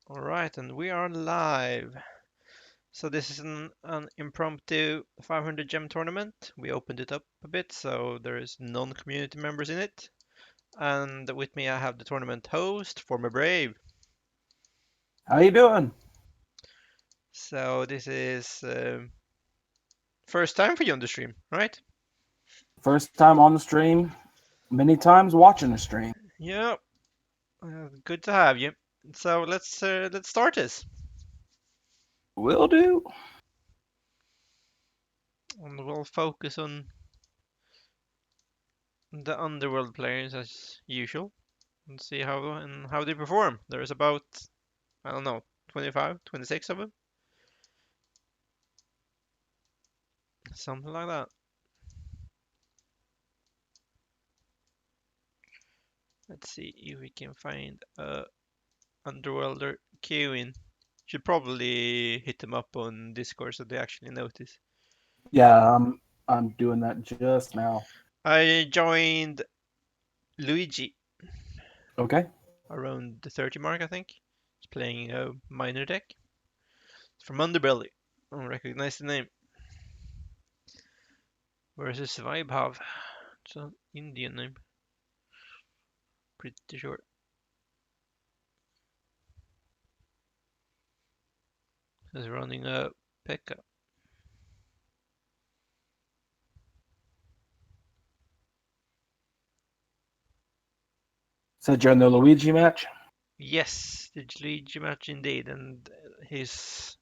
All right, and we are live. So this is an impromptu 500 gem tournament. We opened it up a bit, so there is non-community members in it. And with me, I have the tournament host, former Brave. How you doing? So this is first time for you on the stream, right? First time on the stream, many times watching the stream. Yeah, good to have you. So let's start this, Will do. and we'll focus on the underworld players as usual, and see how they perform. There's about I don't know 25, 26 of them. Something like that. Let's see if we can find a Underworlder queuing. Should probably hit them up on Discord so they actually notice. Yeah, I'm doing that just now. I joined Luigi Okay. around the 30 mark, I think. He's playing a minor deck. It's from Underbelly. I don't recognize the name. Where's his vibe have? It's an Indian name. Pretty sure. He's running a Pekka. Said you're in the Luigi match. Yes, the Luigi match indeed, and his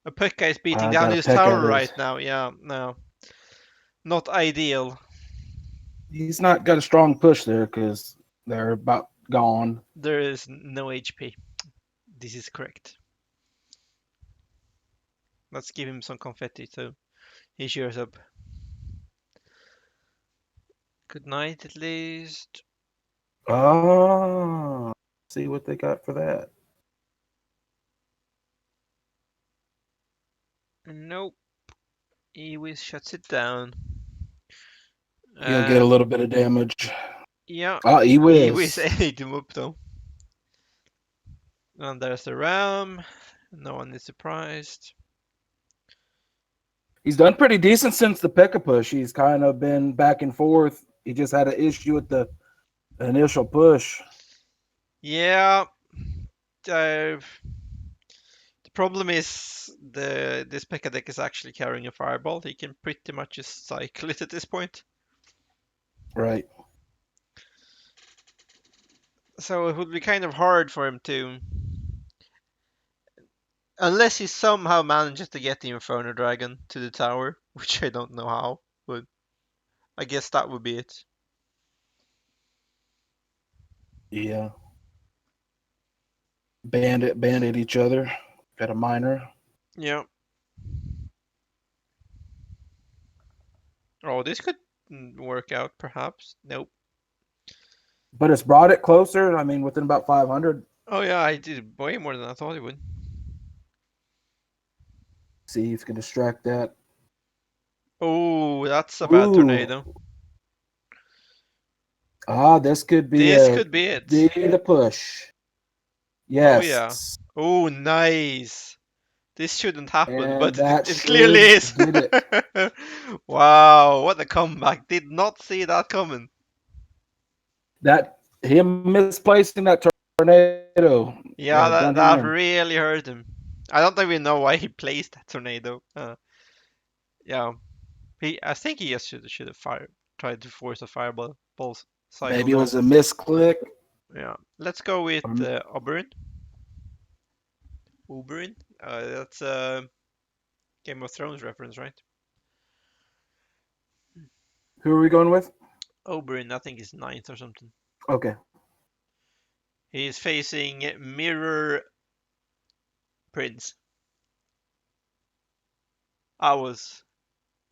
Pekka is beating I down got a his pick tower at right his. now. Yeah, no, not ideal. He's not got a strong push there because they're about gone. There is no HP. This is correct. Let's give him some confetti so he cheers up. Good night, at least. Oh, see what they got for that. Nope. He always shuts it down. He'll get a Um, little bit of damage. yeah, Oh, he he always whiz. ate him up though. And there's the ram. No one is surprised. He's done pretty decent since the Pekka push. He's kind of been back and forth. He just had an issue with the initial push. Yeah, the problem is the this Pekka deck is actually carrying a fireball. He can pretty much just cycle it at this point. Right. So it would be kind of hard for him to, unless he somehow manages to get the Inferno Dragon to the tower, which I don't know how, but I guess that would be it. Yeah. Bandit each other. Got a minor. Yeah. Oh, this could work out, perhaps. Nope. But it's brought it closer. I mean, within about 500. Oh yeah, I did way more than I thought he would. See if you can distract that. Oh, that's a bad Ooh. tornado. This could be This a could be it. D to push. Oh yeah. Yes. Oh, nice. This shouldn't happen, And but that it clearly should is. did it. Wow, what a comeback. Did not see that coming. That him misplacing that tornado Yeah, done him that in. really hurt him. I don't even know why he placed that tornado. Yeah, I think he just should have tried to force a fireball cycle Maybe it there. was a misclick. Yeah, let's go with Um, Oberyn. Oberyn. That's a Game of Thrones reference, right? who are we going with? Oberyn, I think is ninth or something. Okay. He's facing Mirror Prince. I was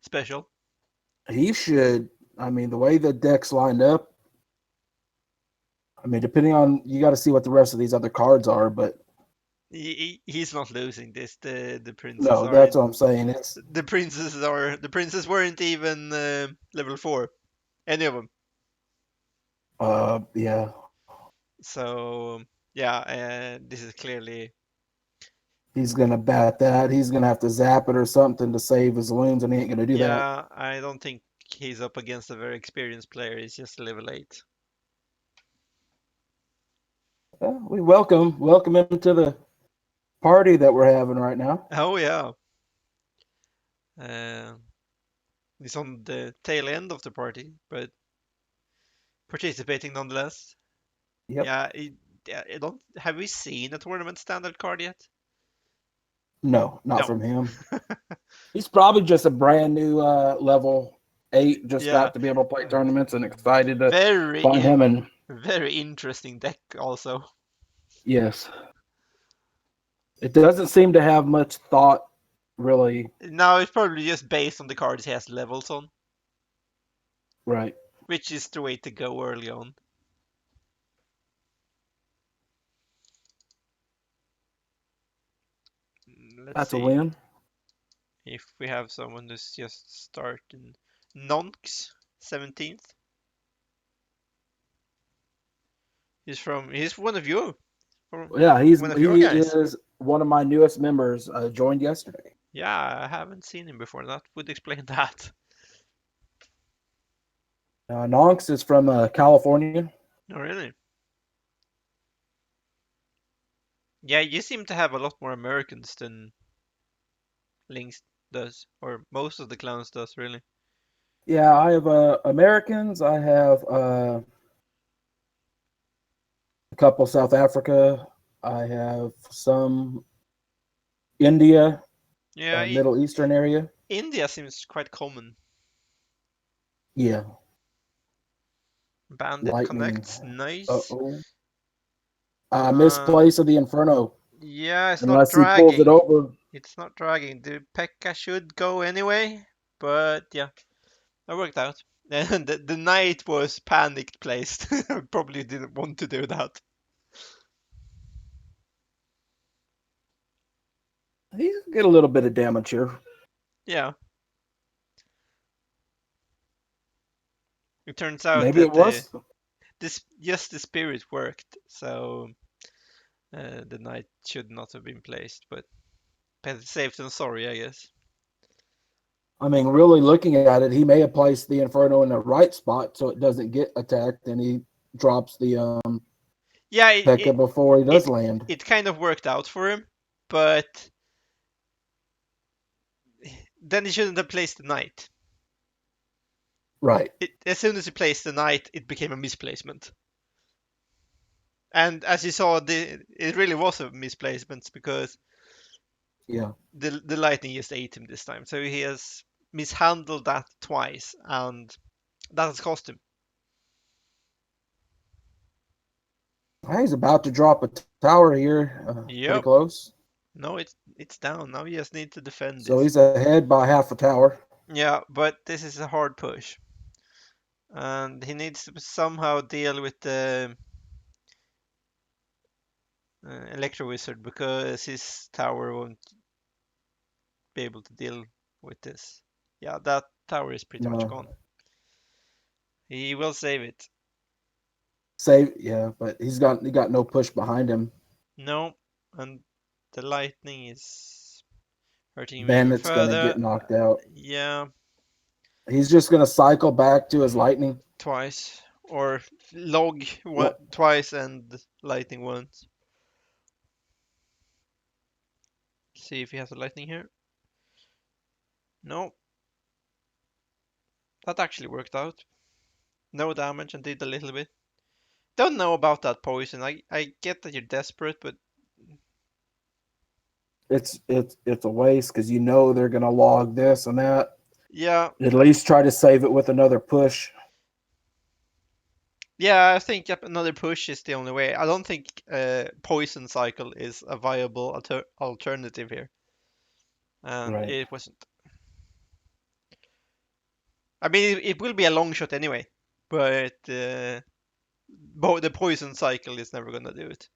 special. He should. I mean, the way the deck's lined up, I mean, depending on, you got to see what the rest of these other cards are, but He's not losing this. The princes no, aren't. that's what I'm saying. It's The princes weren't even level 4, any of them. yeah. So yeah, this is clearly. He's gonna bat that. He's gonna have to zap it or something to save his wounds, and he ain't gonna do that. Yeah, I don't think he's up against a very experienced player. He's just level 8. We welcome him to the party that we're having right now. Oh yeah. Uh, he's on the tail end of the party, but participating nonetheless. Yep. Yeah, yeah, I don't. Have we seen a tournament standard card yet? No, not No. from him. He's probably just a brand new level 8. Just Yeah, got to be able to play tournaments and excited to very, find him. And very interesting deck also. yes, it doesn't seem to have much thought, really. Now it's probably just based on the cards he has levels on, Right. which is the way to go early on. Let's That's a see win. if we have someone who's just starting. Nonks, 17th. He's one of you, from Yeah, one of your he guys. is one of my newest members. Joined yesterday. Yeah, I haven't seen him before. That would explain that. Nonks is from California. Oh, really? Yeah, you seem to have a lot more Americans than Lynx does, or most of the clowns does, really. Yeah, I have Americans. I have a couple South Africa. I have some India, Yeah, Middle Eastern area. India seems quite common. Yeah, Bandit lightning. connects, nice. Uh-oh. Uh, Misplace of the Inferno. yeah, it's not Unless he pulls it dragging. over. It's not dragging. The Pekka should go anyway, but yeah, that worked out. And the knight was panicked placed. Probably didn't want to do that. He's get a little bit of damage here. Yeah, it turns out Maybe it that was. this just the spirit worked, so the knight should not have been placed, but better safe than sorry, I guess. I mean, really looking at it, he may have placed the Inferno in the right spot so it doesn't get attacked, and he drops the Yeah, Pekka before he does it land. it kind of worked out for him, but then he shouldn't have placed the knight. Right. As soon as he placed the knight, it became a misplacement. And as you saw, it really was a misplacement because Yeah. the lightning just ate him this time. So he has mishandled that twice, and that has cost him. He's about to drop a tower here, pretty Yep. close. No, it's down. Now he just need to defend So this. he's ahead by half a tower. Yeah, but this is a hard push. And he needs to somehow deal with the Electro Wizard because his tower won't be able to deal with this. Yeah, that tower is pretty much No, gone. He will save it. save. Yeah, but he got no push behind him. No, and the lightning is hurting him even Bandit's gonna get further. knocked out. Yeah, He's just gonna cycle back to his lightning. twice. Or log one, What? twice and lightning once. See if he has a lightning here. No, that actually worked out. No damage and did a little bit. Don't know about that poison. I get that you're desperate, but It's a waste because you know they're gonna log this and that. yeah, At least try to save it with another push. yeah. I think yep, another push is the only way. I don't think poison cycle is a viable alternative here, and Right. it wasn't. I mean, it will be a long shot anyway, but the poison cycle is never gonna do it.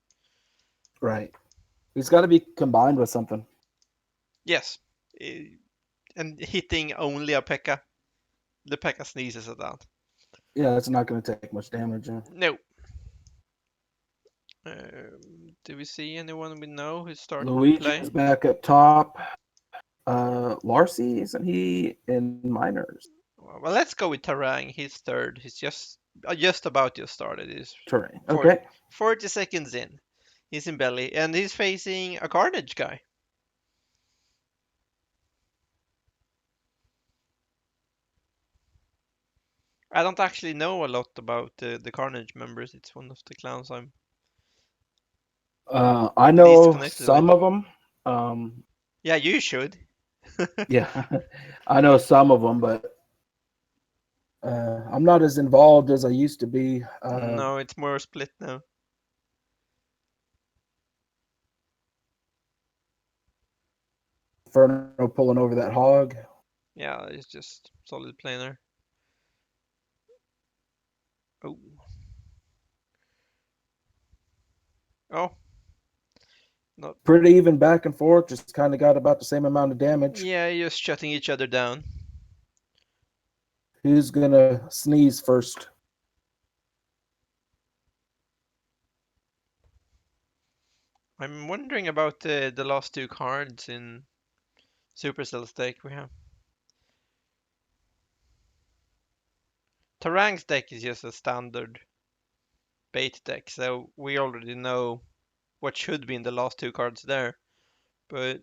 Right. It's got to be combined with something. Yes, and hitting only a Pekka. The Pekka sneezes at that. Yeah, it's not going to take much damage. No. Do we see anyone we know who's starting to Luigi play? is back up top. Larcy, isn't he in minors? Well, let's go with Tarang. He's third. He's just about to started. He's Terrain. for Okay. 40 seconds in. He's in belly, and he's facing a Carnage guy. I don't actually know a lot about the Carnage members. It's one of the clans I'm I least know connected with. some of them. Yeah, you should. Yeah, I know some of them, but I'm not as involved as I used to be. No, it's more split now. Inferno pulling over that hog. Yeah, it's just solid planar. Oh, oh, not. Pretty even back and forth. Just kind of got about the same amount of damage. Yeah, just shutting each other down. Who's gonna sneeze first? I'm wondering about the last two cards in Supercell deck we have. Tarang's deck is just a standard bait deck, so we already know what should be in the last two cards there. But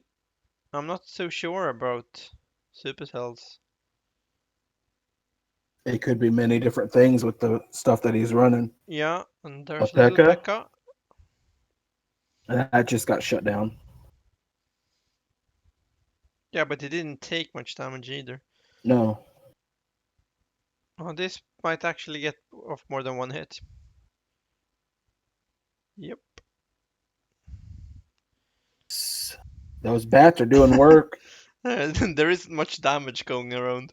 I'm not so sure about Supercell's. It could be many different things with the stuff that he's running. Yeah, and A there's a little P.E.K.K.A. Pekka. And that just got shut down. Yeah, but he didn't take much damage either. No. Oh, this might actually get off more than one hit. Yep. Those bats are doing work. There isn't much damage going around.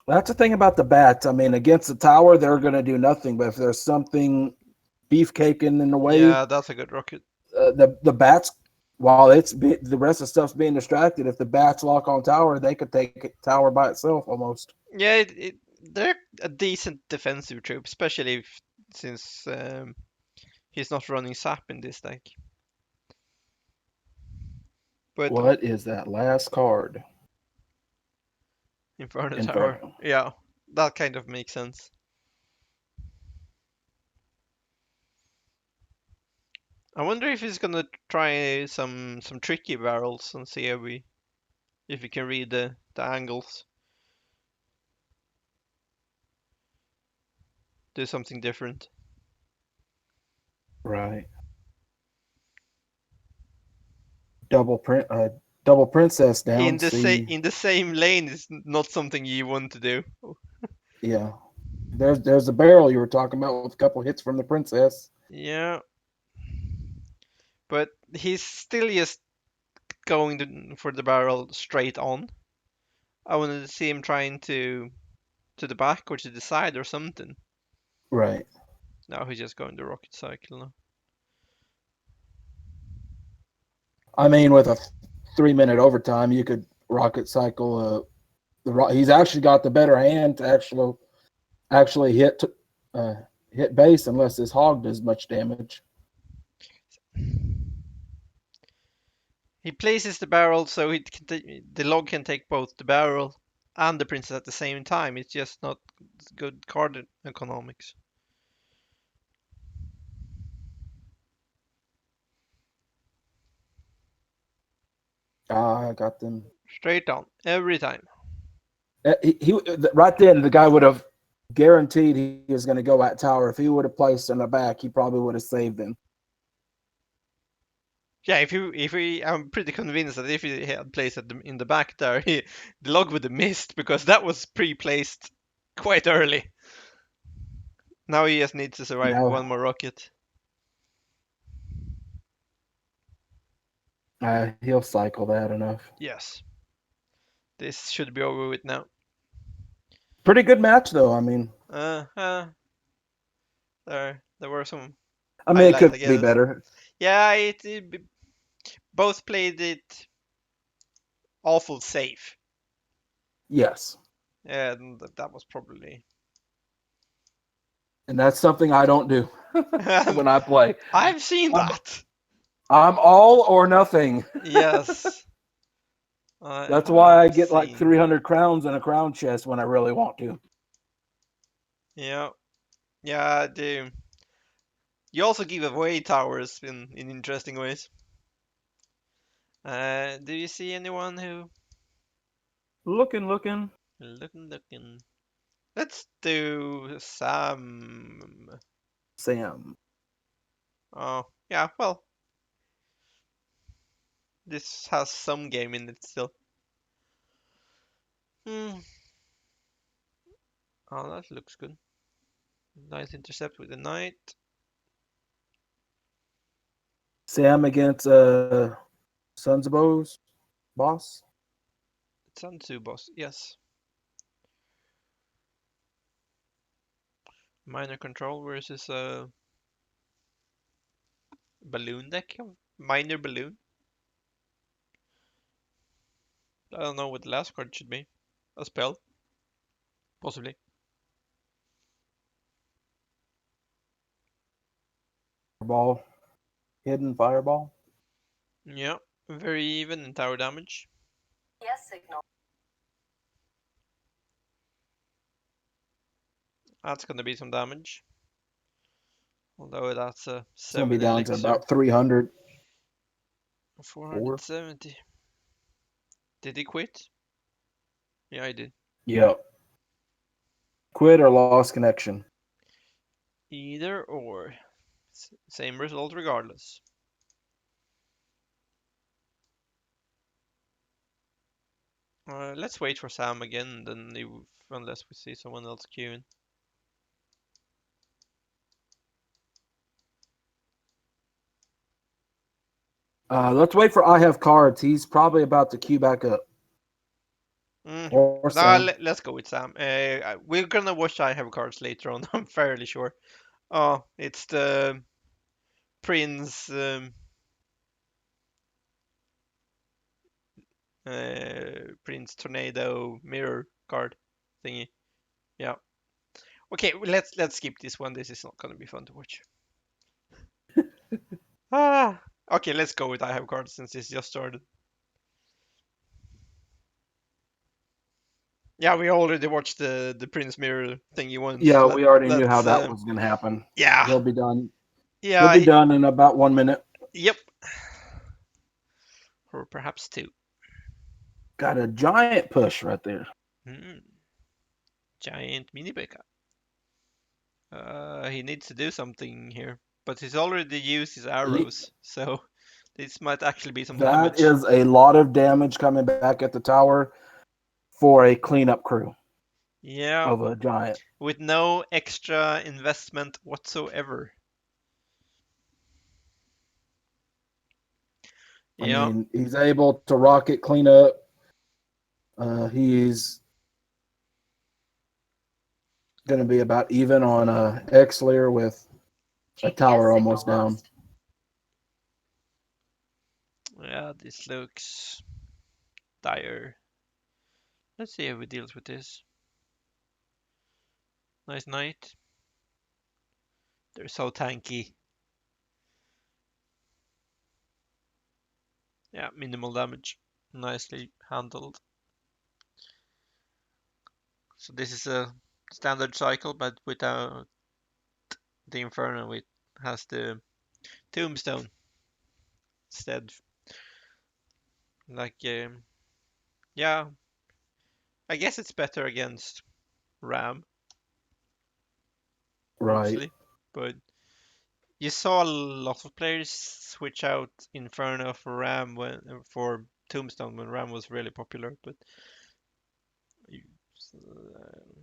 That's the thing about the bats. I mean, against the tower, they're going to do nothing. But if there's something beefcaking in the way, Yeah, that's a good rocket. the bats, while the rest of the stuff's being distracted, if the bats lock on tower, they could take tower by itself almost. Yeah, they're a decent defensive troop, especially since he's not running sap in this deck. But What is that last card? Inferno Tower, Inferno. yeah, that kind of makes sense. I wonder if he's gonna try some tricky barrels and see if we can read the angles. Do something different. Right. Double princess down. See, In the same lane is not something you want to do. yeah. There's a barrel you were talking about with a couple hits from the princess. Yeah, but he's still just going for the barrel straight on. I wanted to see him trying to the back or to the side or something. Right. Now he's just going the rocket cycle now. I mean, with a 3 minute overtime, you could rocket cycle. He's actually got the better hand to actually hit base unless his hog does much damage. He places the barrel so the log can take both the barrel and the princess at the same time. It's just not good card economics. I got them. Straight on every time. Right then the guy would have guaranteed he was going to go at tower. If he would have placed in the back, he probably would have saved him. Yeah, I'm pretty convinced that if he had placed it in the back there, the log would have missed because that was pre-placed quite early. Now he just needs to survive Now one more rocket. he'll cycle that enough. Yes, this should be over with now. Pretty good match though. I mean, There were some it highlights, could I be guess. better. Yeah, both played it awful safe. Yes. And that was probably and that's something I don't do when I play. I've seen I'm, that. I'm all or nothing. Yes, I That's why have I get like seen that. 300 crowns in a crown chest when I really want to. Yeah, yeah, I do. You also give away towers in interesting ways. Do you see anyone who Looking. looking? Let's do Sam. Sam. Oh, yeah. Well, this has some game in it still. Hmm. Oh, that looks good. Nice intercept with the knight. Sam against Sons of boss. Sun Tzu boss. Yes. Minor control versus a balloon deck. Minor balloon. I don't know what the last card should be. A spell, possibly. Ball. Hidden fireball. Yeah. Very even in tower damage. Yes signal. That's gonna be some damage. Although that's a It's gonna be 7 down to elixir. about 300. 4. 470. Did he quit? Yeah, I did. Yep. Quit or lost connection. Either or. Same result regardless. Let's wait for Sam again, then unless we see someone else queuing. Let's wait for I have cards. He's probably about to queue back up. Mm. Or Nah, Sam. let's go with Sam. We're gonna watch I have cards later on. I'm fairly sure. Oh, it's the Prince Prince Tornado Mirror card thingy. Yeah. Okay, let's skip this one. This is not gonna be fun to watch. Ah. Okay, let's go with I have cards since this just started. Yeah, we already watched the Prince Mirror thingy once. Yeah, we already knew how Let's that was gonna happen. yeah. He'll be done. He'll Yeah, be done in about 1 minute. yep. Or perhaps two. Got a giant push right there. Hmm. Giant mini Becca. He needs to do something here. But he's already used his arrows, so this might actually be some That damage. is a lot of damage coming back at the tower for a cleanup crew Yeah, of a giant. with no extra investment whatsoever. I Yeah, mean, he's able to rocket clean up. He's going to be about even on X-Lear with a tower almost down. yeah, this looks dire. Let's see how he deals with this. Nice knight. They're so tanky. Yeah, minimal damage. Nicely handled. So this is a standard cycle, but without the Inferno, it has the Tombstone instead. Like, yeah, I guess it's better against Ram Right. mostly, but you saw a lot of players switch out Inferno for Ram for Tombstone when Ram was really popular, but you,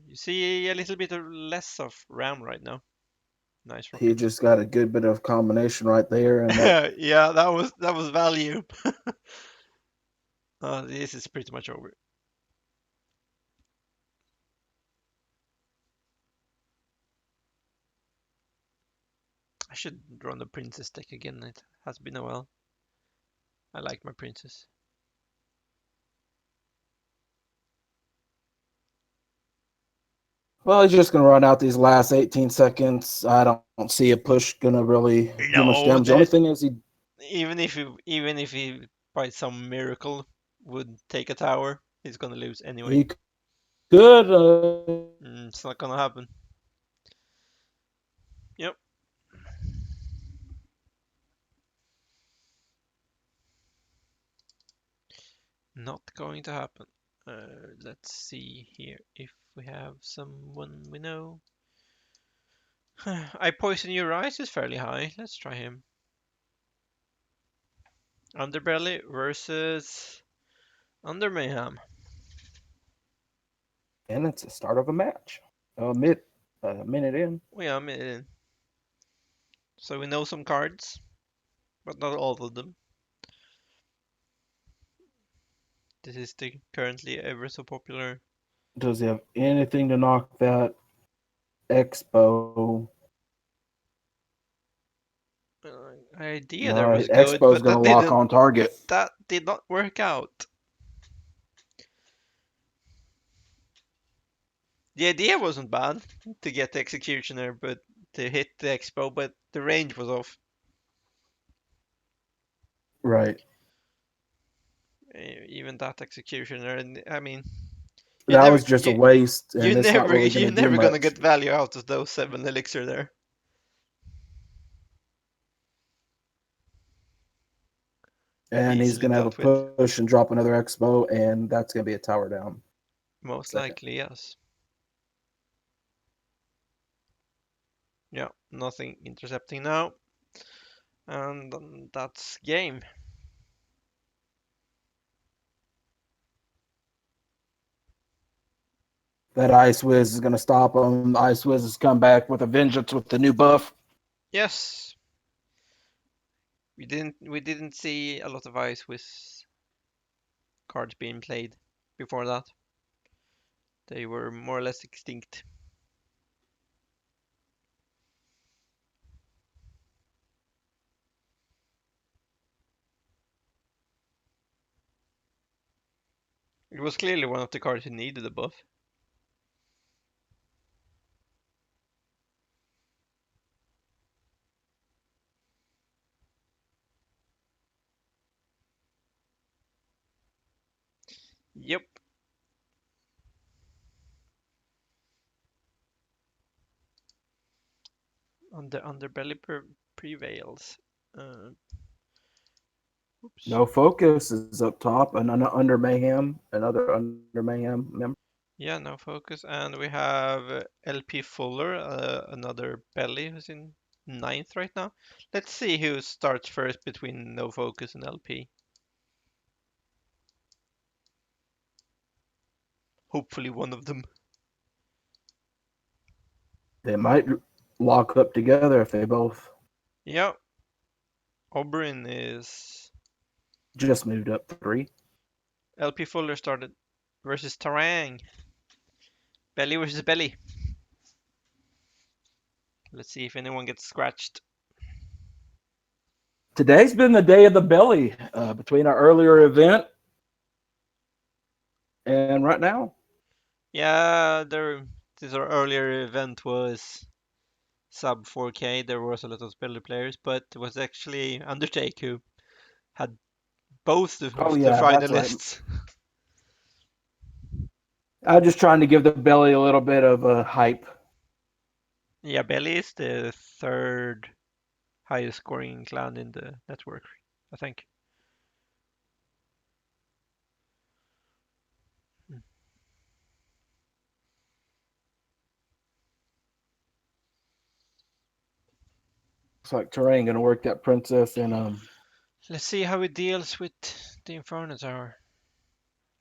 you see a little bit less of Ram right now. Nice He rocket. just got a good bit of combination right there, and that Yeah, that was value. This is pretty much over. I should run the princess deck again. It has been a while. I like my princess. Well, he's just going to run out these last 18 seconds. I don't see a push going to really do much No, damage. The only thing is he even if he by some miracle would take a tower, he's gonna lose anyway. he could. It's not gonna happen. Yep, not going to happen. Let's see here if we have someone we know. I poison your eyes is fairly high. Let's try him. Underbelly versus Under Mayhem. And it's the start of a match. A minute in. We are in. So we know some cards, but not all of them. This is the currently ever so popular. Does he have anything to knock that Expo? Idea there No, was good, Expo's but going to lock on target. that did not work out. The idea wasn't bad to get the executioner, but to hit the expo, but the range was off. Right. Even that executioner, and I mean, you That never was just a you waste, you and it's not never really going you're to do never gonna much. get value out of those 7 elixir there. And he's Easily going to have a dealt with. push and drop another Expo, and that's going to be a tower down. Most Second. likely, yes. Yeah, nothing intercepting now. And that's game. That Ice Wiz is going to stop him. Ice Wiz has come back with a vengeance with the new buff. Yes. We didn't see a lot of ice with cards being played before that. They were more or less extinct. It was clearly one of the cards who needed a buff. Yep. Underbelly prevails. Uh, oops. No Focus is up top, and under Mayhem, another under Mayhem member. Yeah, no focus. And we have LP Fuller, another belly who's in ninth right now. Let's see who starts first between no focus and LP. Hopefully one of them. They might lock up together if they both Yeah. Oberyn is just moved up 3. LP Fuller started versus Tarang. Belly versus belly. Let's see if anyone gets scratched. Today's been the day of the belly between our earlier event and right now. Yeah, this our earlier event was sub 4K. There was a lot of belly players, but it was actually Undertake who had both Oh the yeah, that's right. finalists. I'm just trying to give the belly a little bit of a hype. Yeah, Belly is the third highest scoring clan in the network, I think. Looks like Terrain gonna work that princess and Let's see how he deals with the Inferno Tower.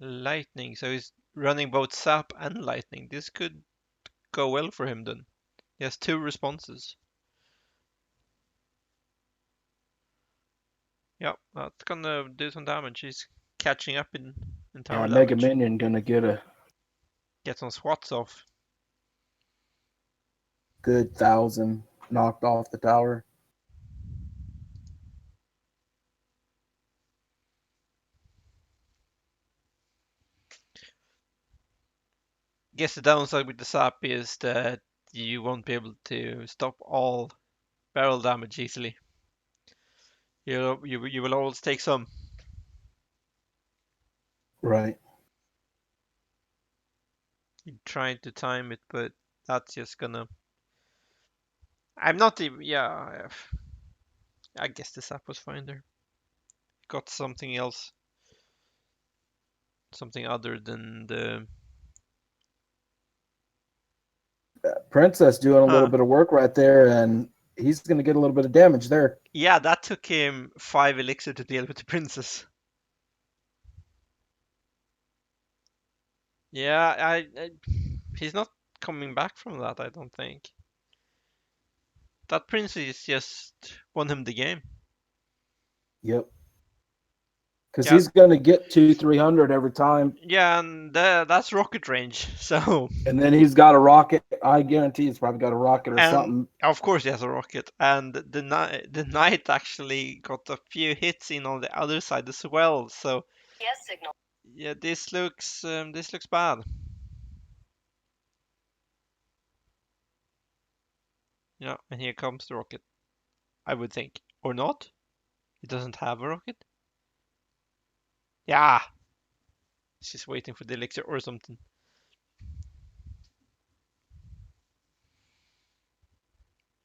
Lightning, so he's running both Sap and Lightning. This could go well for him then. He has 2 responses. Yeah, that's gonna do some damage. He's catching up in tower Mega damage. Minion gonna get a Get some swats off. good 1,000 knocked off the tower. Guess the downside with the sap is that you won't be able to stop all barrel damage easily. You will always take some. Right. You're trying to time it, but that's just gonna. I'm not even. Yeah, I guess the sap was fine there. Got something else, something other than the. Princess doing a little Huh. bit of work right there, and he's going to get a little bit of damage there. Yeah, that took him 5 elixir to deal with the princess. Yeah, he's not coming back from that, I don't think. That princess just won him the game. Yep. Because Yeah, he's going to get 200-300 every time, yeah, and that's rocket range. So, and then he's got a rocket. I guarantee he's probably got a rocket or and something. of course he has a rocket, and the knight actually got a few hits in on the other side as well. So, yeah, this looks bad. Yeah, and here comes the rocket. I would think, or not? He doesn't have a rocket. Yeah, she's waiting for the elixir or something.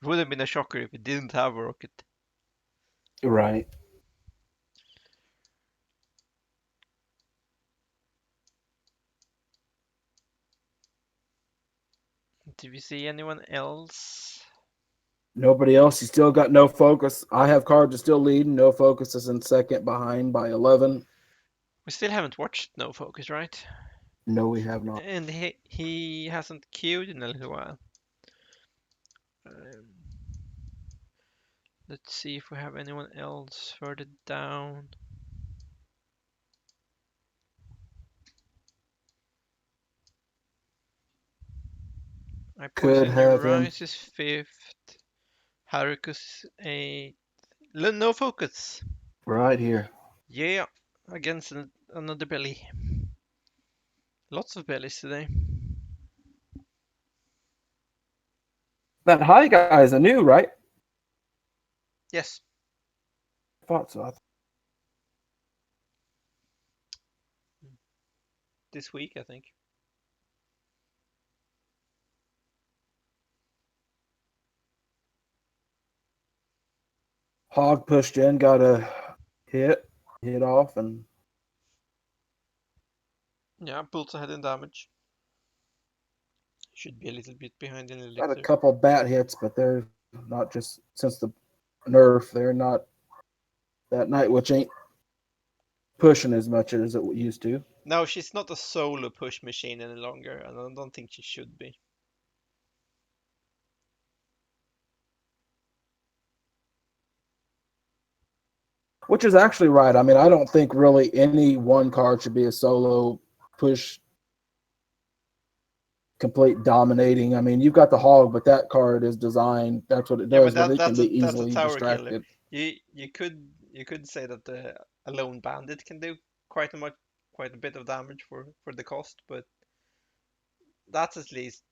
It would have been a shocker if it didn't have a rocket. Right. Do we see anyone else? Nobody else. He's still got no focus. I have cards is still leading. No focus is in second behind by 11. We still haven't watched No Focus, right? No, we have not. And he hasn't queued in a little while. Um, let's see if we have anyone else further down. I Could Poison Your have him Rise is 5th. Harukus 8th. No Focus. right here. Yeah, against another belly. Lots of bellies today. That high guy is a new, right? Yes. I thought so. This week, I think. Hog pushed in, got a hit off, and Yeah, pulls ahead in damage. Should be a little bit behind in got a elixir. couple bat hits, but they're not just since the nerf. They're not that Night Witch ain't pushing as much as it used to. No, she's not a solo push machine any longer, and I don't think she should be. Which is actually right. I mean, I don't think really any one card should be a solo push complete dominating. I mean, you've got the hog, but that card is designed. That's what it Yeah, but does, where they can be that's a easily tower killer. distracted. You could say that the a lone bandit can do quite a bit of damage for the cost, but that's at least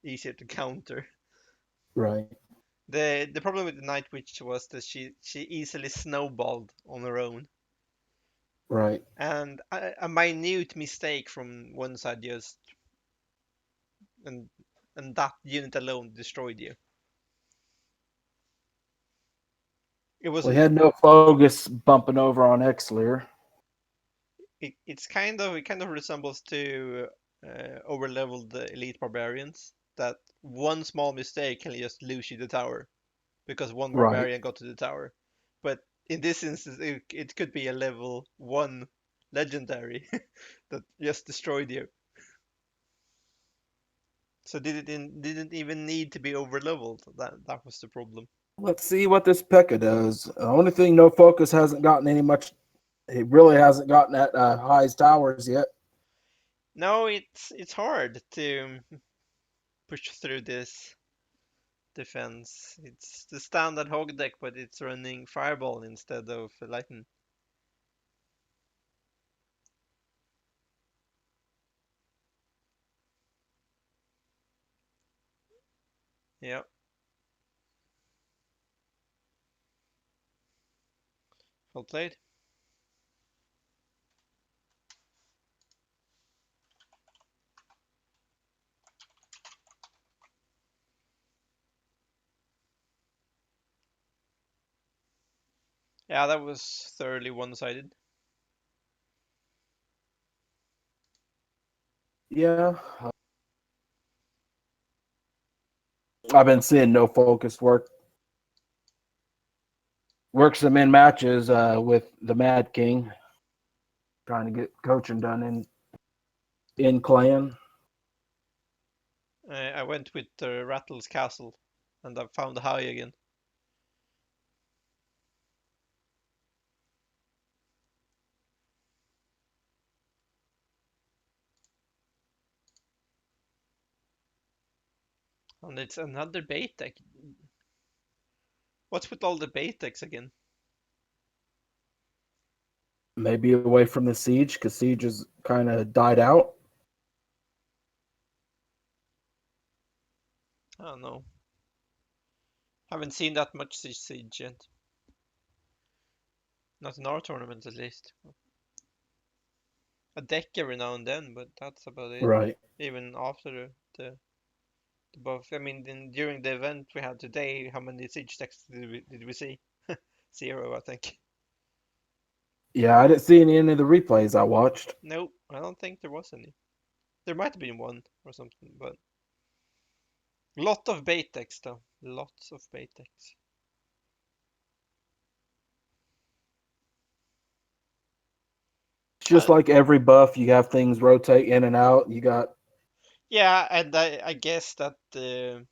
easier to counter. Right, The problem with the Night Witch was that she easily snowballed on her own, right. and a minute mistake from one side just and and that unit alone destroyed you. It was We had no focus bumping over on Exler. it kind of resembles to over leveled elite barbarians that one small mistake can just lose you the tower because one Right. barbarian got to the tower. But in this instance, it could be a level 1 legendary that just destroyed you. So didn't even need to be over leveled. That was the problem. Let's see what this P.E.K.K.A does. The only thing no focus hasn't gotten any much. He really hasn't gotten at highs towers yet. No, it's hard to push through this defense. It's the standard hog deck, but it's running fireball instead of lightning. Yeah. Well played. Yeah, that was thoroughly one-sided. Yeah, I've been seeing no focused work some in matches with the Mad King, trying to get coaching done in clan. I went with Rattle's Castle, and I found the high again. And it's another bait deck. What's with all the bait decks again? Maybe away from the siege because siege has kind of died out. I don't know. Haven't seen that much Siege yet. Not in our tournament, at least. A deck every now and then, but that's about it. Right. Even after the buff. I mean, during the event we had today, how many Siege decks did we see? Zero, I think. Yeah, I didn't see any of the replays I watched. Nope, I don't think there was any. There might have been one or something, but lot of bait decks though. Lots of bait decks. It's just Uh, like every buff, you have things rotate in and out. You got yeah, and I guess that the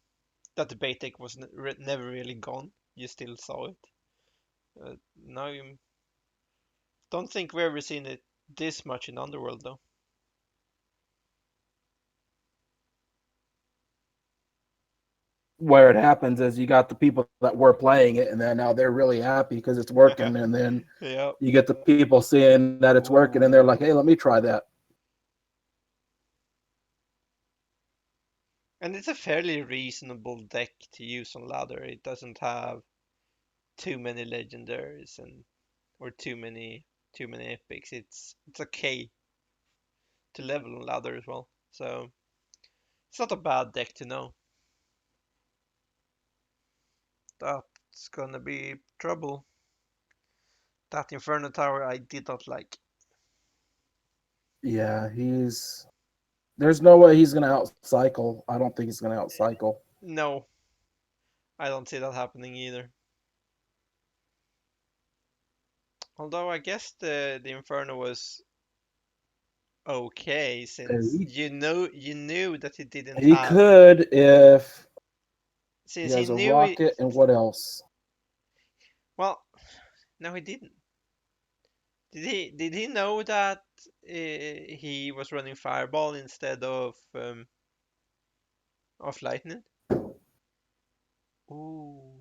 bait deck was never really gone. You still saw it. Now you don't think we've ever seen it this much in Underworld though. where it happens is you got the people that were playing it, and then now they're really happy because it's working, and then Yeah. you get the people seeing that it's working, and they're like, "Hey, let me try that." And it's a fairly reasonable deck to use on ladder. It doesn't have too many legendaries and or too many epics. It's okay to level on ladder as well. So it's not a bad deck to know. That's gonna be trouble. That Inferno Tower I did not like. Yeah, there's no way he's gonna outcycle. I don't think he's gonna outcycle. No, I don't see that happening either. Although I guess the Inferno was okay since He, you knew that he didn't he have could if he since he has a knew it. rocket and what else? Well, no, he didn't. Did he know that he was running Fireball instead of Lightning? Ooh,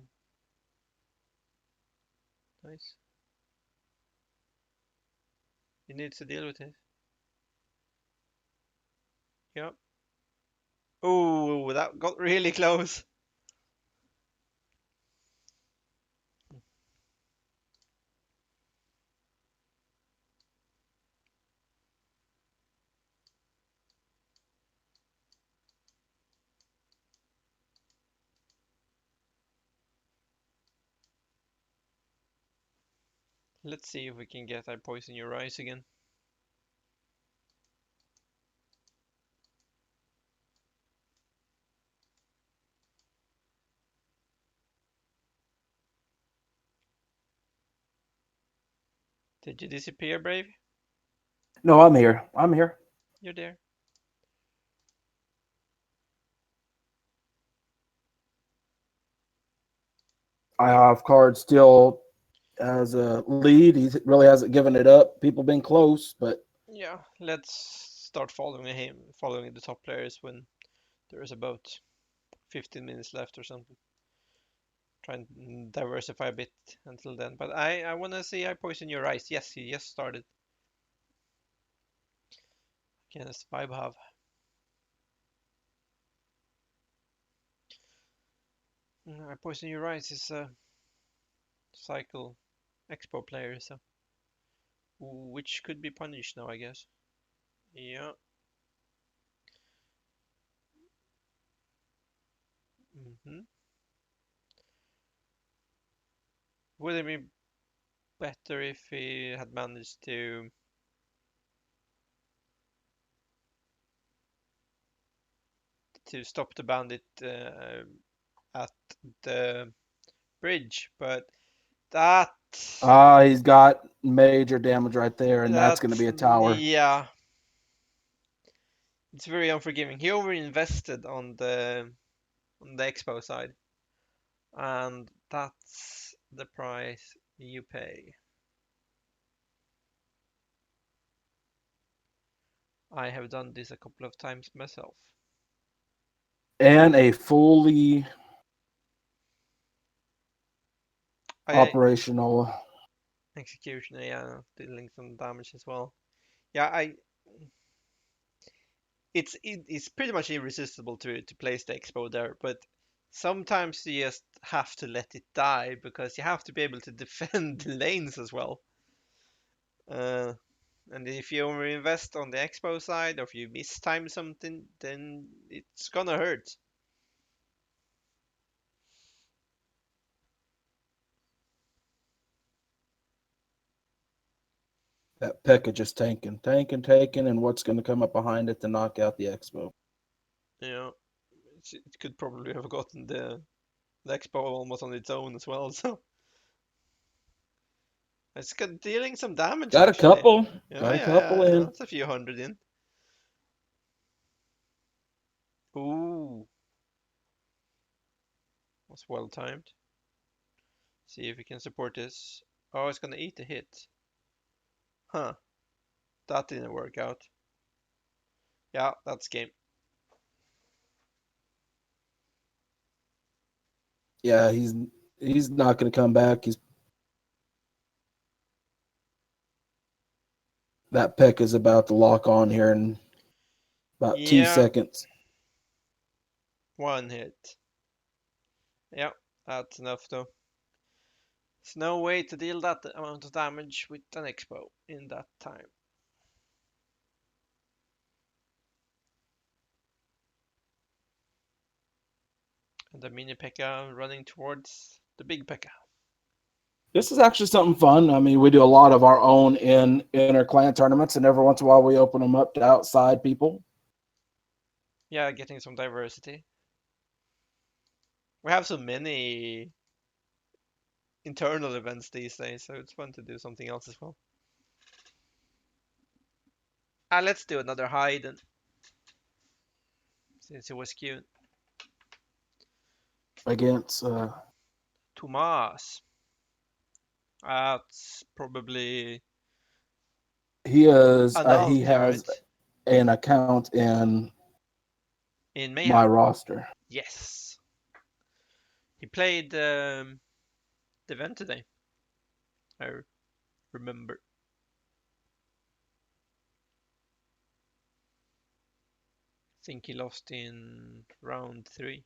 nice. He needs to deal with it. Yep. Ooh, that got really close. Let's see if we can get I Poison Your Eyes again. Did you disappear, Brave? No, I'm here. I'm here. You're there. I have card still as a lead. He really hasn't given it up. People been close, but Yeah, let's start following the top players when there is about 15 minutes left or something. Try and diversify a bit until then. But I want to see I Poison Your Eyes. Yes, he just started. Against Vibe Have. I Poison Your Rise is a cycle expo player, so which could be punished now, I guess. Yeah. hmm Would it be better if he had managed to stop the bandit at the bridge? But that He's got major damage right there, and that's that going to be a tower. yeah, it's very unforgiving. He overinvested on the expo side, and that's the price you pay. I have done this a couple of times myself. And a fully I operational. executioner, yeah, dealing some damage as well. Yeah, it's pretty much irresistible to place the expo there, but sometimes you just have to let it die because you have to be able to defend the lanes as well. Uh, and if you overinvest on the expo side, or if you mistime something, then it's gonna hurt. That Pekka just tanking, and what's going to come up behind it to knock out the Expo? You know, it could probably have gotten the expo almost on its own as well. So it's dealing some damage Got a actually. couple. Yeah, Got a yeah, couple yeah, yeah. in. That's a few hundred in. Ooh, was well timed. See if we can support this. Oh, it's gonna eat a hit. Huh, that didn't work out. Yeah, that's game. Yeah, he's not going to come back. That Peck is about to lock on here in about two Yeah, seconds. one hit. Yeah, that's enough though. There's no way to deal that amount of damage with an expo in that time. And the mini P.E.K.K.A. running towards the big P.E.K.K.A. This is actually something fun. I mean, we do a lot of our own in inter clan tournaments, and every once in a while we open them up to outside people. Yeah, getting some diversity. We have so many internal events these days, so it's fun to do something else as well. Let's do another hide and since it was cute. Against Tomas. That's probably an he has alternate an account in in my Mayhem. roster. Yes. He played the event today. I remember. I think he lost in round 3.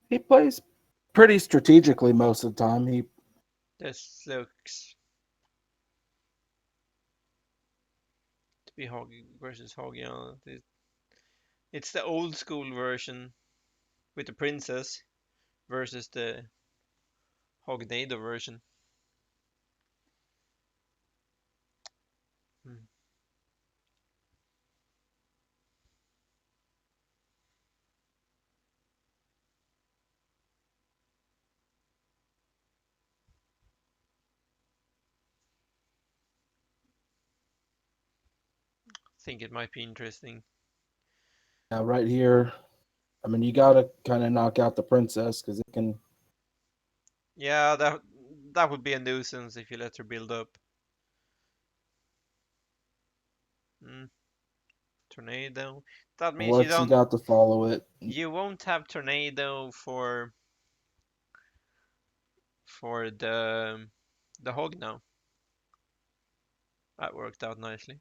He plays pretty strategically most of the time. This looks to be Hog versus Hog. Yeah, it's the old school version with the princess versus the Hognado version. Hmm. Think it might be interesting. Right here. I mean, you got to kind of knock out the princess because it can. Yeah, that would be a nuisance if you let her build up. Mm, tornado. That means What's he got to follow it? you won't have tornado for the hog now. That worked out nicely.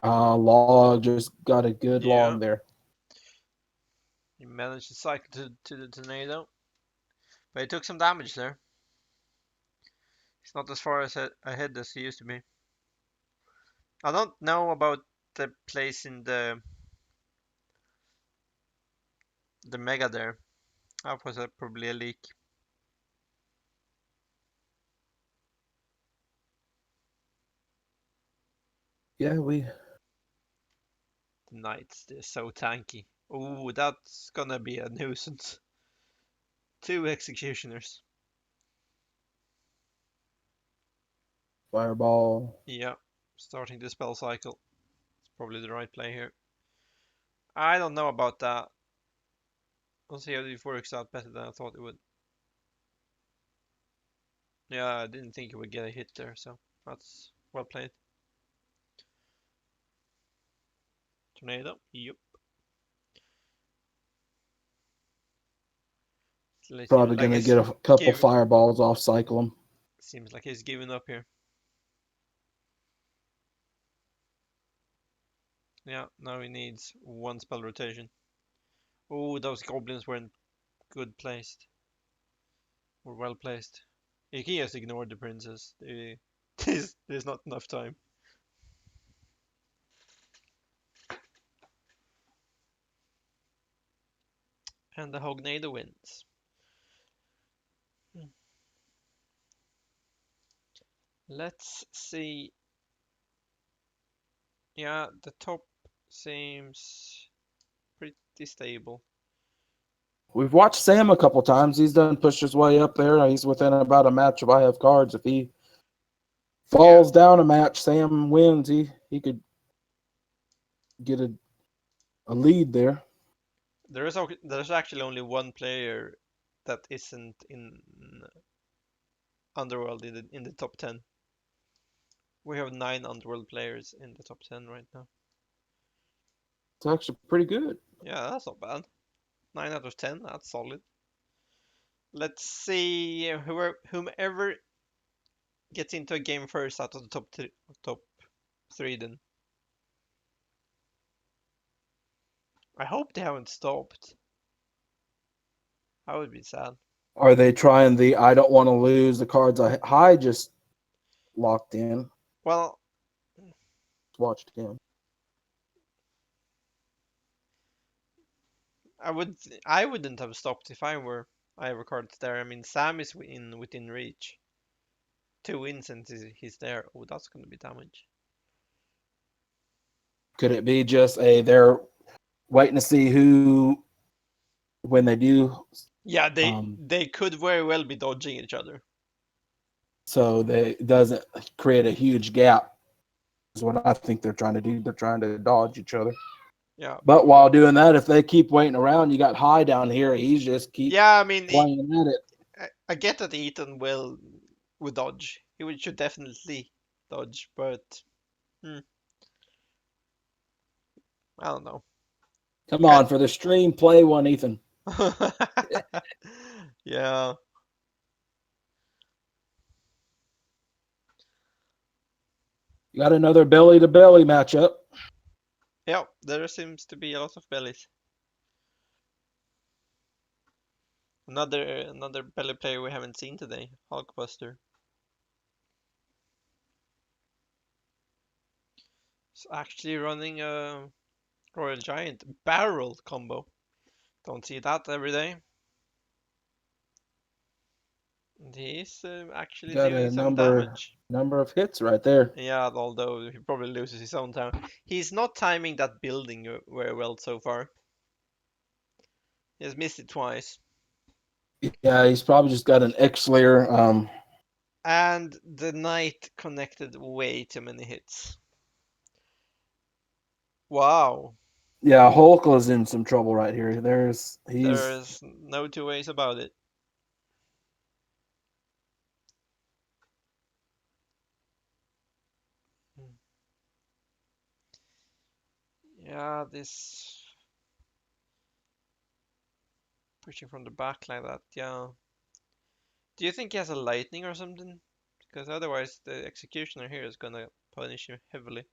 Law just got a good Yeah, log there. he managed to cycle to the tornado, but he took some damage there. He's not as far as ahead as he used to be. I don't know about the place in the mega there. That was probably a leak. Yeah, we The knights, they're so tanky. Oh, that's gonna be a nuisance. Two executioners. fireball. Yeah, starting the spell cycle. It's probably the right play here. I don't know about that. We'll see how it works out better than I thought it would. Yeah, I didn't think it would get a hit there, so that's well played. Tornado, yep. It seems Probably like gonna he's get a couple give fireballs off cycle him. seems like he's giving up here. Yeah, now he needs one spell rotation. Oh, those goblins weren't good placed. Or well placed. You can just ignore the princess. There's not enough time. And the Hognado wins. Let's see. Yeah, the top seems pretty stable. We've watched Sam a couple times. He's done pushed his way up there. He's within about a match if I have cards. If he Yeah, falls down a match, Sam wins. He could get a lead there. there's actually only one player that isn't in Underworld in the top 10. We have 9 Underworld players in the top 10 right now. It's actually pretty good. Yeah, that's not bad. 9 out of 10, that's solid. Let's see whomever gets into a game first out of the top three then. I hope they haven't stopped. That would be sad. Are they trying the I don't want to lose the cards I just locked in? Well, Watched him. I wouldn't have stopped if I were cards there. I mean, Sam is within reach. 2 wins and he's there. Oh, that's gonna be damage. Could it be just they're waiting to see who when they do Yeah, um they could very well be dodging each other. so they it doesn't create a huge gap is what I think they're trying to do. They're trying to dodge each other. Yeah, But while doing that, if they keep waiting around, you got High down here. He's just keep yeah. I mean, playing at it. I get that Ethan would dodge. Should definitely dodge, but hmm, I don't know. Come on, for the stream, play one, Ethan. Yeah, You got another belly to belly matchup. yeah. There seems to be a lot of bellies. Another belly player we haven't seen today, Hulkbuster. It's actually running a Royal Giant barrel combo. Don't see that every day. And he's actually Got dealing a some number damage. of hits right there. Yeah, although he probably loses his own time. He's not timing that building very well so far. He has missed it twice. Yeah, he's probably just got an X-Layer. And the knight connected way too many hits. Wow. Yeah, Hulk is in some trouble right here. He's There's no two ways about it. Yeah, this. Pushing from the back like that, yeah. Do you think he has a lightning or something? Because otherwise the executioner here is gonna punish him heavily.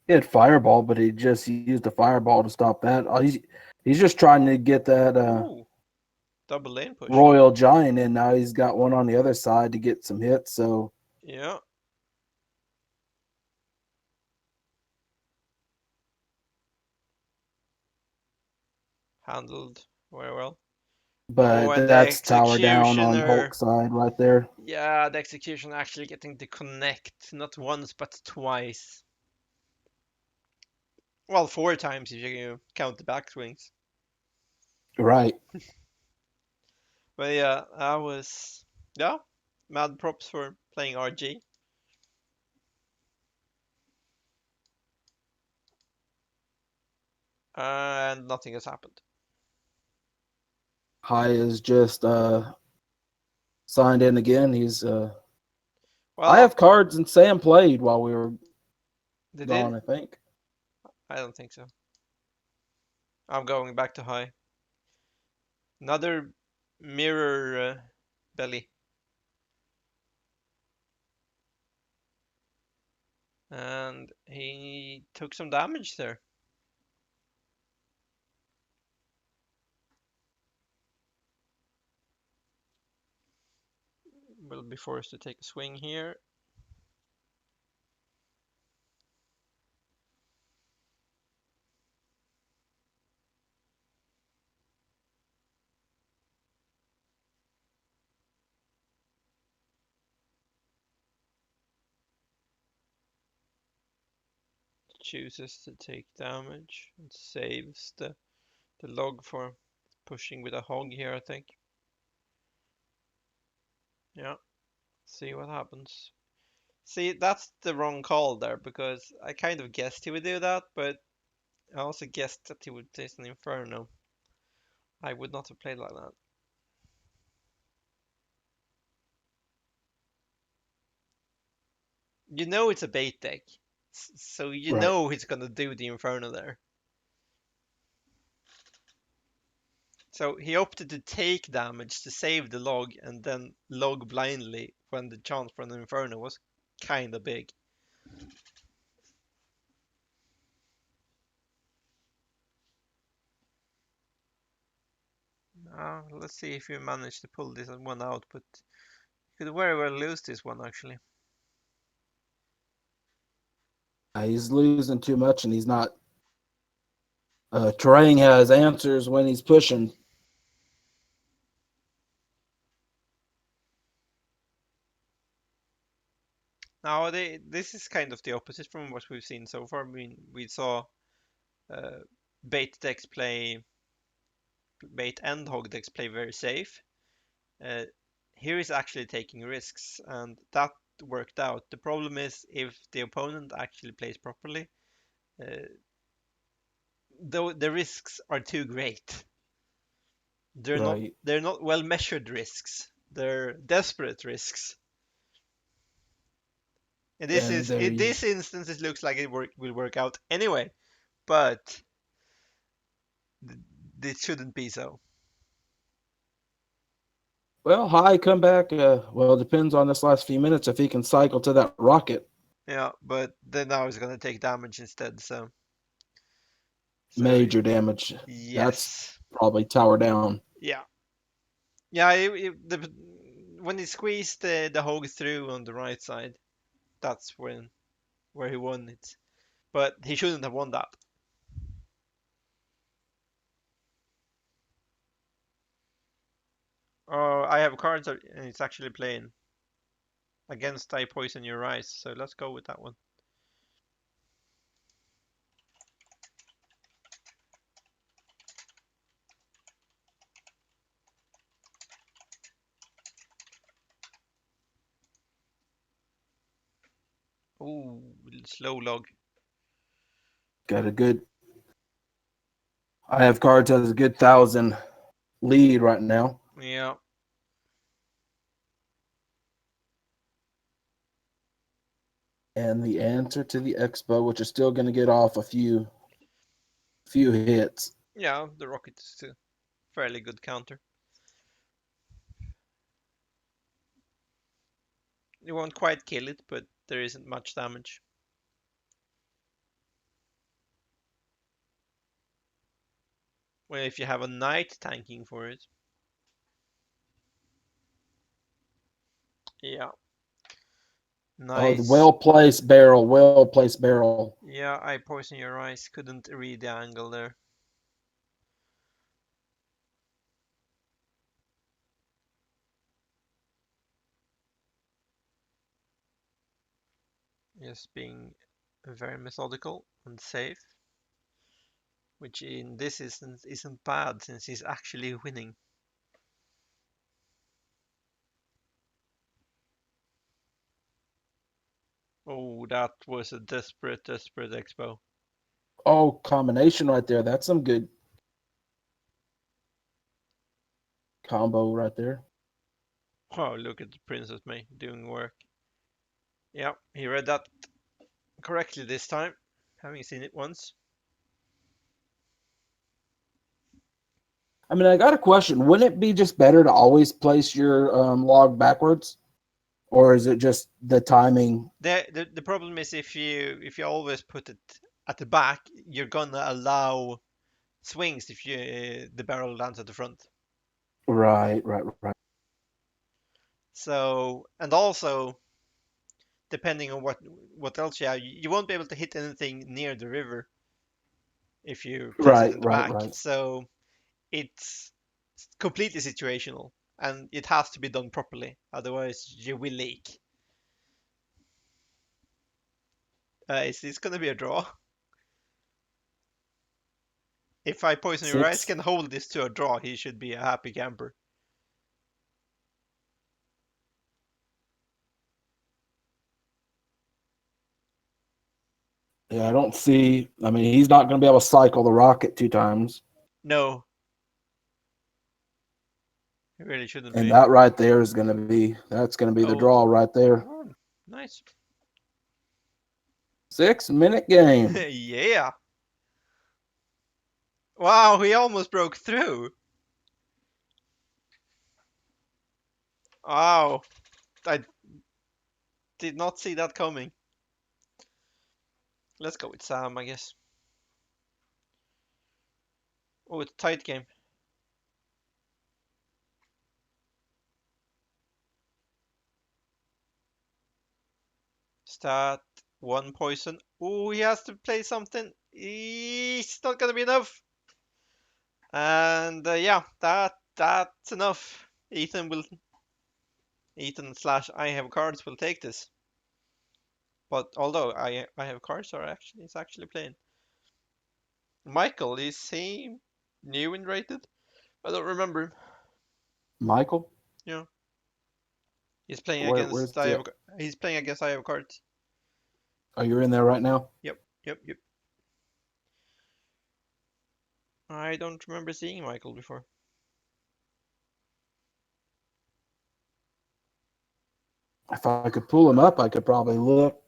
He had fireball, but he just used the fireball to stop that. He's just trying to get that Ooh, double lane push. royal giant in. Now he's got one on the other side to get some hits. So Yeah, handled very well. Oh, but and the that's tower down on executioner. Hulk's side right there. Yeah, the executioner actually getting to connect, not once but twice. Well, four times if you count the backswings. Right. But yeah, I was, yeah, mad props for playing RG. And nothing has happened. High is just signed in again. I Well, have cards and Sam played while we were they did? gone, I think. I don't think so. I'm going back to high. Another mirror belly. And he took some damage there. Will be forced to take a swing here. Chooses to take damage and saves the log for pushing with a hog here, I think. Yeah, see what happens. See, that's the wrong call there because I kind of guessed he would do that, but I also guessed that he would taste an Inferno. I would not have played like that. You know it's a bait deck, so you Right. know he's gonna do the Inferno there. So he opted to take damage to save the log and then log blindly when the chance for an Inferno was kinda big. Let's see if you manage to pull this one out, but you could very well lose this one actually. He's losing too much, and he's not. Terrain has answers when he's pushing. Now this is kind of the opposite from what we've seen so far. I mean, we saw uh, bait decks play, bait and hog decks play very safe. Uh, Here is actually taking risks, and that worked out. The problem is if the opponent actually plays properly, uh, though the risks are too great. They're not Right. they're not well measured risks. They're desperate risks. And And in they this instance it looks like will work out anyway, but it shouldn't be so. well, high comeback. Well, it depends on this last few minutes if he can cycle to that rocket. Yeah, but then now he's gonna take damage instead. So Major damage. That's yes, probably tower down. yeah, yeah. When he squeezed the hog through on the right side, that's where he won it. But he shouldn't have won that. Oh, I have cards and it's actually playing against I poison your rice. So let's go with that one. Ooh, slow log. Got a good. I have cards has a good 1,000 lead right now. Yeah, And the answer to the expo, which is still going to get off a few hits. yeah. The rockets too. fairly good counter. You won't quite kill it, but there isn't much damage. Well, if you have a knight tanking for it. Yeah, Oh, the nice. well-placed barrel, well-placed barrel. Yeah, I poison your eyes. Couldn't read the angle there. Just being very methodical and safe, which in this instance isn't bad since he's actually winning. Oh, that was a desperate, desperate expo. Oh, combination right there. That's some good combo right there. Oh, look at the Princess May doing work. Yeah, he read that correctly this time, having seen it once. I mean, I got a question. Wouldn't it be just better to always place your log backwards, or is it just the timing? The problem is if you always put it at the back, you're gonna allow swings if the barrel lands at the front. Right, right, right. So and also depending on what else you have, you won't be able to hit anything near the river if you place it Right, in the right, back. right. So it's completely situational, and it has to be done properly. Otherwise, you will leak. Is this gonna be a draw? If I poison your eyes Six. can hold this to a draw, he should be a happy camper. Yeah, I don't see. I mean, he's not going to be able to cycle the rocket two times, No, he really shouldn't and be. that right there is going to be that's going to be the Oh, draw right there. oh nice. 6 minute game. Yeah. Wow, he almost broke through. Wow, I did not see that coming. Let's go with Sam, I guess. Oh, it's a tight game. Stat, one poison. Oh, he has to play something. It's not gonna be enough. And yeah, that's enough. Ethan slash I have cards will take this. But although I have cards are actually it's actually playing. Michael, is he new and rated? I don't remember him. Michael, Yeah, he's playing where's against I the? have he's playing against I have cards. Oh, you're in there right now. Yep, yep, yep. I don't remember seeing Michael before. If I could pull him up, I could probably look.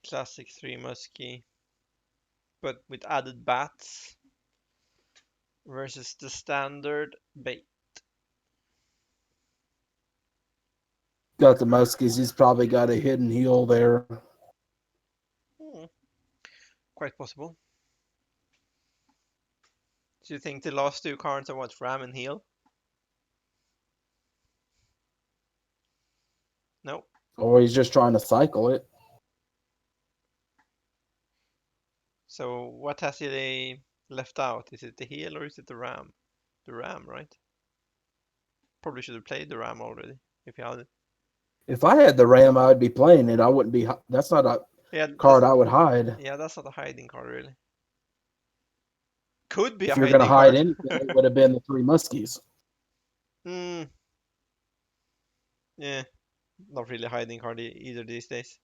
Classic three muskie, but with added bats versus the standard bait. Got the muskies. He's probably got a hidden heel there. Hmm, quite possible. Do you think the last two cards are what ram and heal? No. Or he's just trying to cycle it. So what has he left out? Is it the heal or is it the ram? The ram, right? Probably should have played the ram already if he had it. If I had the Ram, I would be playing it. I wouldn't be. That's not a Yeah, card I would hide. that's not a hiding card really. Could be a If you're going to hiding hide card. anything, it would have been the three muskies. Hmm. Yeah, not really a hiding card either these days.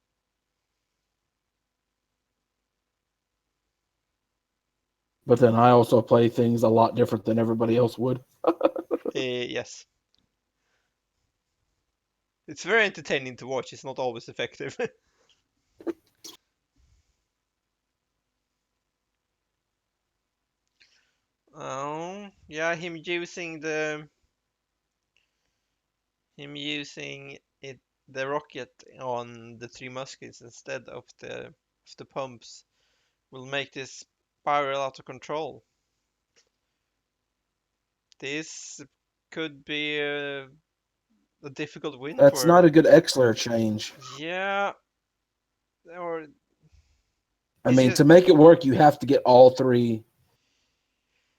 But then I also play things a lot different than everybody else would. Yes. It's very entertaining to watch. It's not always effective. Oh, yeah, him using it the rocket on the three muskets instead of the pumps will make this spiral out of control. This could be a difficult win That's for. not a good Exler change. Yeah, or I is mean, it? to make it work, you have to get all three.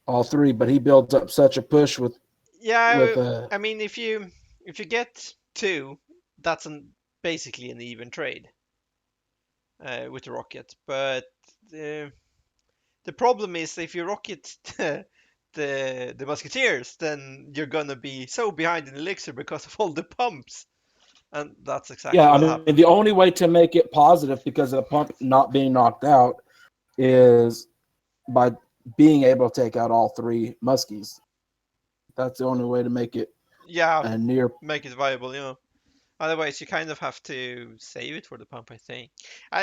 But he builds up such a push with Yeah, I mean, if you get two, that's basically an even trade with the rocket. But the the problem is if you rocket the musketeers, then you're gonna be so behind in elixir because of all the pumps, and that's exactly yeah. I what mean, happened. the only way to make it positive because of the pump not being knocked out is by being able to take out all three muskies. That's the only way to make it Yeah, a near. make it viable, you know. Otherwise, you kind of have to save it for the pump, I think.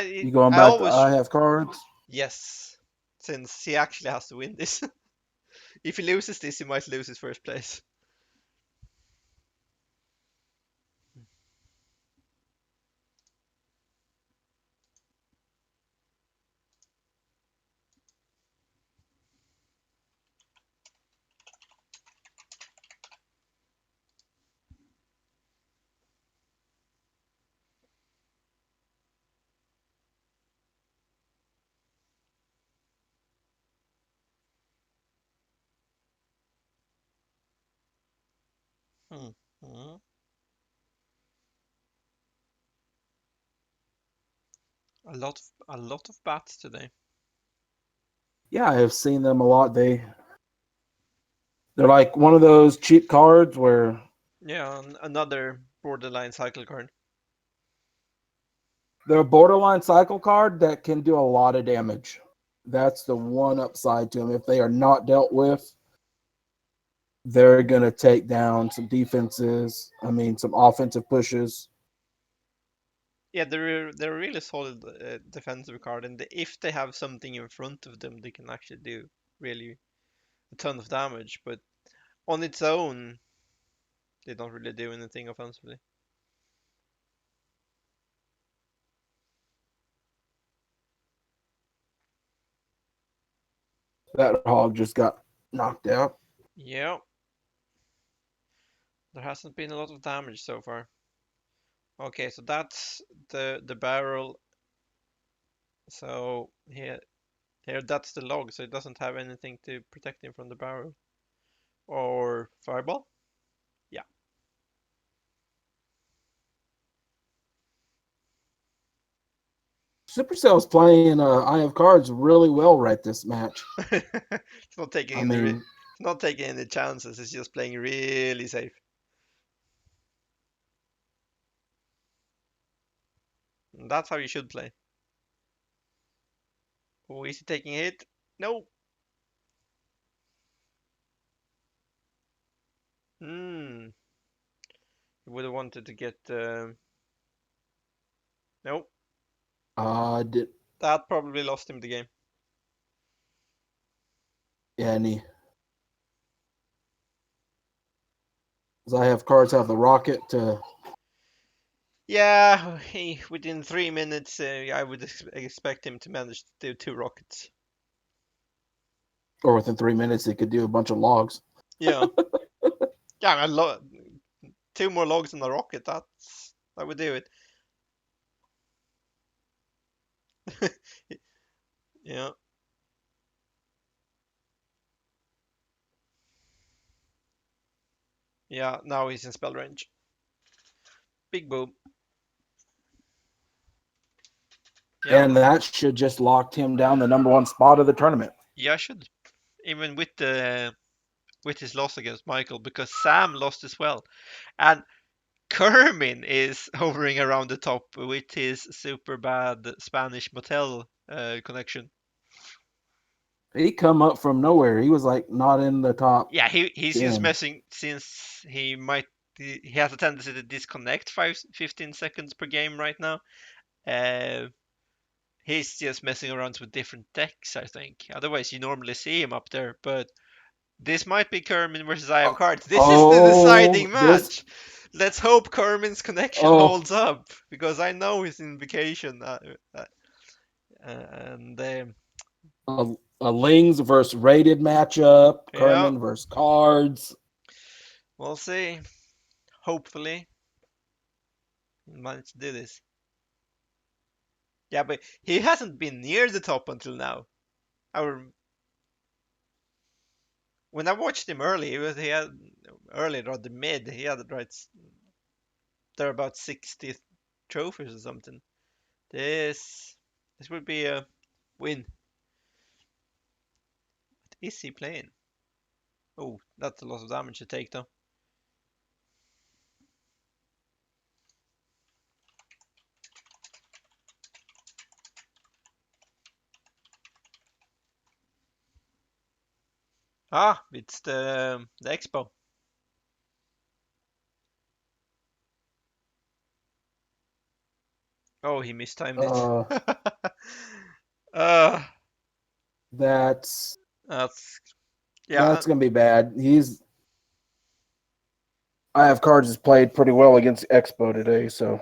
You going I back to always I have cards? yes, since he actually has to win this. If he loses this, he might lose his first place. Hmm. Hmm. A lot of bats today. Yeah, I have seen them a lot. They're like one of those cheap cards where Yeah, another borderline cycle card. they're a borderline cycle card that can do a lot of damage. That's the one upside to them. If they are not dealt with, they're going to take down some defenses. I mean, some offensive pushes. Yeah, they're a really solid defensive card, and if they have something in front of them, they can actually do really a ton of damage. But on its own, they don't really do anything offensively. That hog just got knocked out. Yeah, there hasn't been a lot of damage so far. Okay, so that's the barrel. So here that's the log, so it doesn't have anything to protect him from the barrel or fireball. Yeah. Supercell's playing I have cards really well right this match. It's not taking I any mean, it's not taking any chances. It's just playing really safe. And that's how you should play. Oh, is he taking a hit? No. Hmm. He would have wanted to get. No. did That probably lost him the game. any I have cards have the rocket to Yeah, within 3 minutes, I would expect him to manage to do two rockets. or within 3 minutes they could do a bunch of logs. Yeah. Yeah, two more logs on the rocket. That would do it. Yeah. Yeah. Now he's in spell range. Big boom. Yeah. And that should just lock him down the number one spot of the tournament. Yeah. Should even with his loss against Michael because Sam lost as well, and Kermin is hovering around the top with his super bad Spanish motel connection. He come up from nowhere. He was like not in the top Yeah, he's just 10. messing since he has a tendency to disconnect 15 seconds per game right now. Uh, he's just messing around with different decks, I think. Otherwise, you normally see him up there. But this might be Kermin versus I have cards. This is the Oh, deciding this match. Let's hope Kermin's connection oh holds up because I know he's in vacation. And a Lings versus rated matchup. yeah, Kerman versus Cards. we'll see. Hopefully, he managed to do this. Yeah, but he hasn't been near the top until now. Our When I watched him early, he had earlier on the mid. He had right there about 60 trophies or something. This would be a win. What is he playing? Oh, that's a lot of damage to take though. Ah, it's the Expo. Oh, he mistimed it. Uh, uh, that's that's yeah, that's gonna be bad. I have Cards has played pretty well against Expo today, so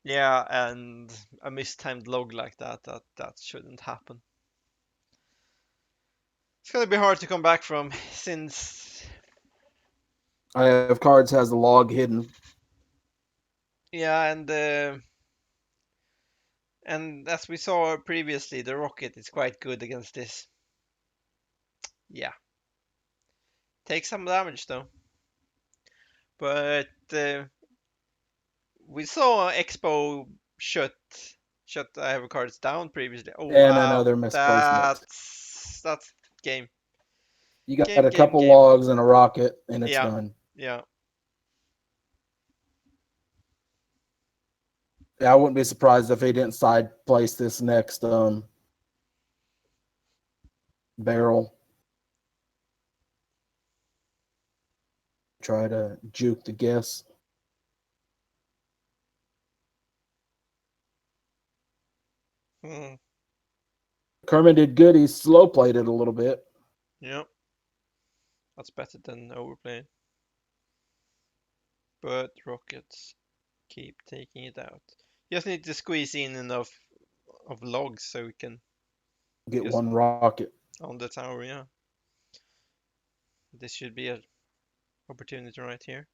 yeah, and a mistimed log like that shouldn't happen. It's gonna be hard to come back from since I have Cards has the log hidden. yeah, and as we saw previously, the rocket is quite good against this. Yeah, take some damage though. But we saw Expo shut I have cards down previously. Oh And wow, another misplacement. that's game You got game a game couple game. logs and a rocket, and it's Yeah, done. yeah. I wouldn't be surprised if he didn't side place this next barrel. Try to juke the guess. Hmm. Kerman did good. He slow played it a little bit. Yeah, that's better than overplaying. But rockets keep taking it out. You just need to squeeze in enough of logs so we can Get just one rocket. on the tower. Yeah, this should be a opportunity right here.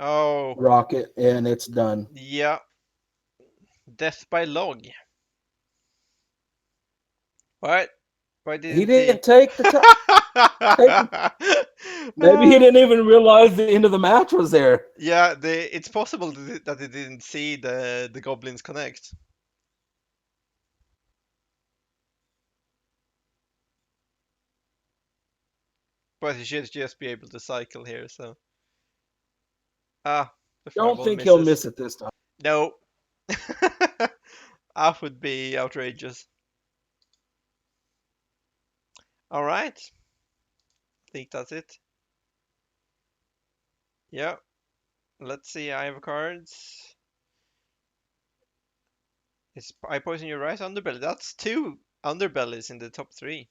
Oh, Rocket, and it's done. yeah, death by log. What? Why He didn't he? didn't take the time. Take the, maybe he didn't even realize the end of the match was there. Yeah, it's possible that he didn't see the goblins connect. But he should just be able to cycle here, so. Ah, the Don't fireball think he'll misses. miss it this time. No. That would be outrageous. Alright, I think that's it. Yeah, let's see, I have cards. Is I poison your right underbelly? That's two underbellies in the top three.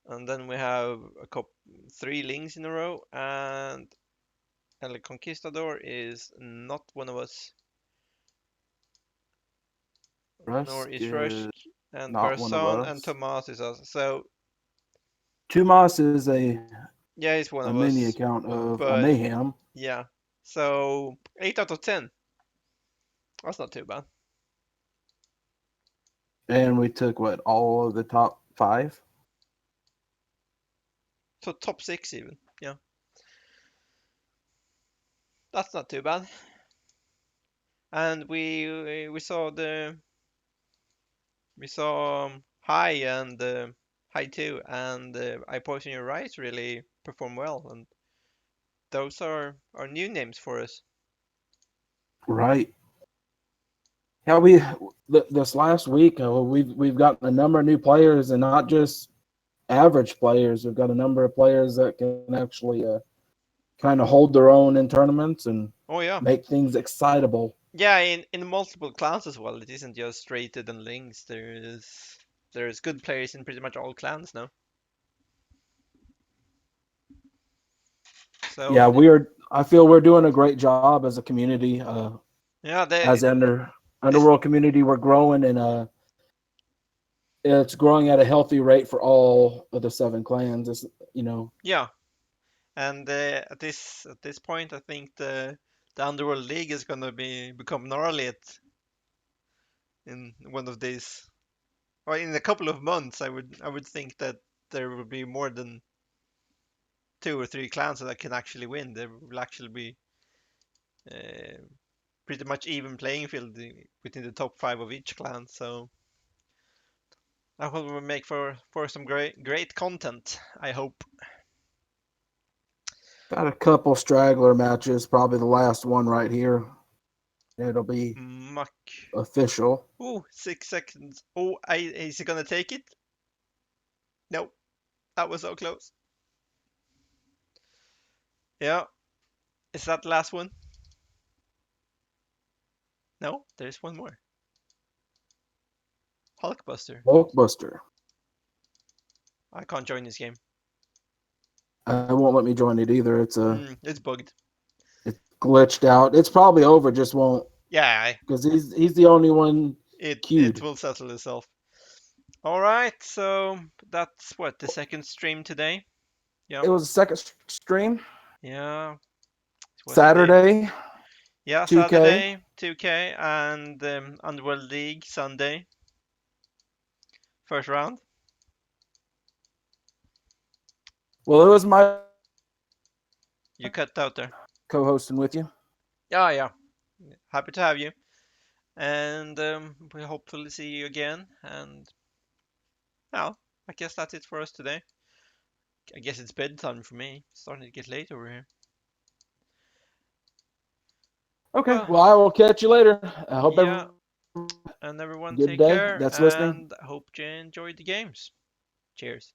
And then we have a couple, three lings in a row, and El Conquistador is not one of us. Nor Rusk is Rush, is and not one of Barson and us. Tomas is us. So Tumas is yeah, he's one a of mini us. account of a But mayhem, yeah, so 8 out of 10. That's not too bad. and we took what all of the top 5. So top six even. Yeah, that's not too bad. And we saw high and high two and I poison your right really perform well, and those are new names for us. Right. Yeah, this last week we've gotten a number of new players, and not just average players. We've got a number of players that can actually kind of hold their own in tournaments and Oh yeah. make things excitable. Yeah, in multiple clans as well. It isn't just rated and links. There's good players in pretty much all clans now. So Yeah, we are. I feel we're doing a great job as a community. yeah, As this Underworld Community, we're growing, and it's growing at a healthy rate for all of the 7 clans. It's, you know, yeah, and at this point, I think the Underworld League is gonna become gnarly in one of these, or in a couple of months. I would think that there will be more than 2 or 3 clans that can actually win. There will actually be uh, pretty much even playing field within the top 5 of each clan. So I hope we make for some great content. I hope. got a couple straggler matches. Probably the last one right here. It'll be Muck. official. Oh, 6 seconds. Oh, is he gonna take it? No, that was so close. Yeah, is that the last one? No, there's one more. Hulkbuster. Hulkbuster. I can't join this game. I won't let me join it either. It's bugged. It's glitched out. It's probably over. Just won't, Yeah, because he's the only one it queued. will settle itself. All right, so that's what the second stream today. Yeah, It was a second stream. yeah. It was a bit. Saturday, Yeah, 2K. Saturday 2K and Underworld League Sunday first round. Well, it was my You cut out there. co-hosting with you. Yeah, yeah. Happy to have you, and we'll hopefully see you again. And now, I guess that's it for us today. I guess it's bedtime for me. It's starting to get late over here. Okay. Well, Well, I will catch you later. I hope yeah, everyone and everyone good take day care that's listening. and hope you enjoyed the games. Cheers.